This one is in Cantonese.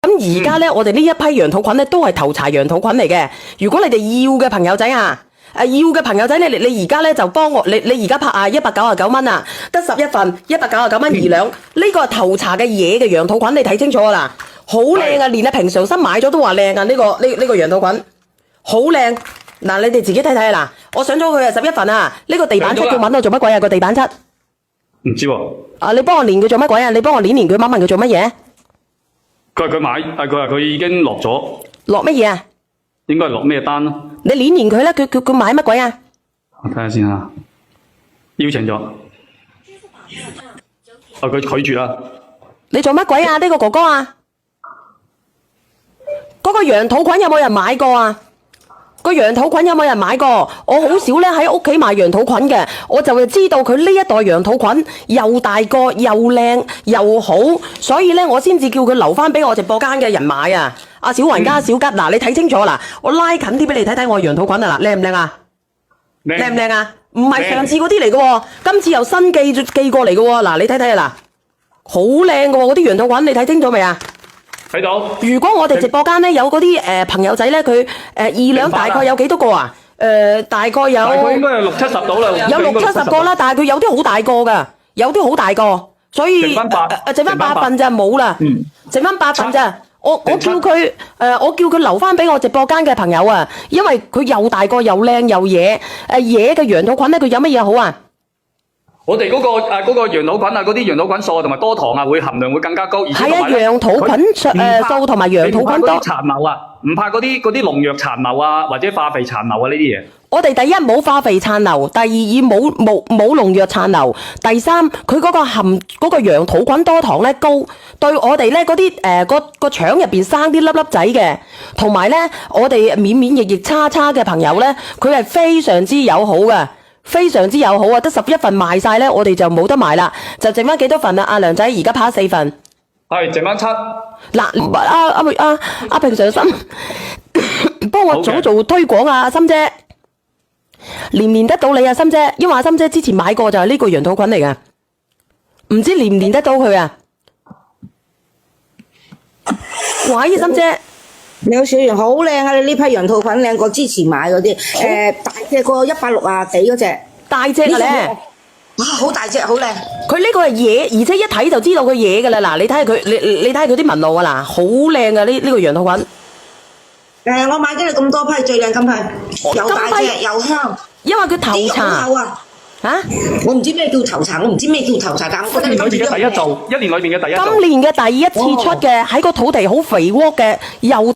咁而家咧，我哋呢一批羊肚菌咧都係頭柴羊肚菌嚟嘅。如果你哋要嘅朋友仔啊，要嘅朋友仔，你而家咧就幫我，你而家拍啊199蚊啊，得11份，199蚊2兩。呢個係頭茶嘅嘢嘅羊肚菌，你睇清楚啦，好靚啊！連你平常心買咗都話靚啊！呢個羊肚菌好靚。嗱，你哋自己睇睇啦。我上咗佢啊11份啊。呢個地板漆佢揾我做乜鬼啊？個地板漆唔知喎。啊，你幫我練佢做乜鬼啊？你幫我練佢，問佢做乜嘢？佢買，佢話佢已經落咗。落乜嘢啊？應該係落咩單咯？你練佢啦，佢買乜鬼啊？我睇下先啊。邀請咗。佢拒絕啦。你做乜鬼啊？呢個哥哥啊？嗰個羊肚菌有冇人買過啊？個羊肚菌有冇人買過？我好少咧喺屋企買羊肚菌嘅，我就係知道佢呢一代羊肚菌又大個又靚又好，所以咧我先至叫佢留翻俾我直播間嘅人買啊！阿小雲加小吉，嗱你睇清楚嗱，我拉近啲俾你睇睇我羊肚菌啊嗱，靚唔靚啊？靚唔靚啊？唔係上次嗰啲嚟嘅喎，今次又新寄過嚟嘅喎，嗱你睇睇啊嗱，好靚嘅喎嗰啲羊肚菌，你睇清楚未啊？睇到。如果我哋直播間咧有嗰啲朋友仔咧，佢2兩大概有幾多個啊？大概有應該係60、70到啦。有60、70個啦，但係佢有啲好大個㗎，有啲好大個，所以剩翻8份咋冇啦，剩翻8份咋。我叫佢留翻俾我直播間嘅朋友啊，因為佢又大個又靚又嘢，嘢嘅羊肚菌咧，佢有乜嘢好啊？我哋嗰個羊肚菌啊，嗰啲羊肚菌素同埋多糖啊，會含量會更加高。係啊，羊肚菌素同埋羊肚菌多。殘留啊，唔怕嗰啲農藥殘留啊，或者化肥殘留啊呢啲嘢。我哋第一冇化肥殘留，第二冇農藥殘留，第三佢嗰個含嗰個羊肚菌多糖咧高，對我哋咧嗰啲個腸入邊生啲粒粒仔嘅，同埋咧我哋免疫差嘅朋友咧，佢係非常之友好嘅。非常之友好啊！得11份賣晒咧，我哋就冇得賣啦，就剩翻幾多份啦？阿梁仔而家拍4份，係剩翻7。嗱，阿平常心，幫我做推廣啊，阿心姐，連唔連得到你啊，心姐？因為阿心姐之前買過就係呢個羊肚菌嚟嘅，唔知連唔連得到佢啊？喂，心姐。你好，小楊，好靚啊！你呢批羊肚菌靚過之前買嗰啲，大隻過160幾嗰隻，大隻嘅咧，哇，好大隻，好靚。佢呢個係野，而且一睇就知道佢野噶啦。嗱，你睇下佢，你睇下佢啲紋路啊，嗱，好靚啊！呢個羊肚菌。我買咗你咁多批，最靚今批，又大隻又香。因為佢頭茶啊！我唔知咩叫頭茶，我唔知咩叫頭茶，但我覺得你今次一年裏邊嘅第一造。今年嘅第一次出嘅，喺個土地好肥沃嘅，又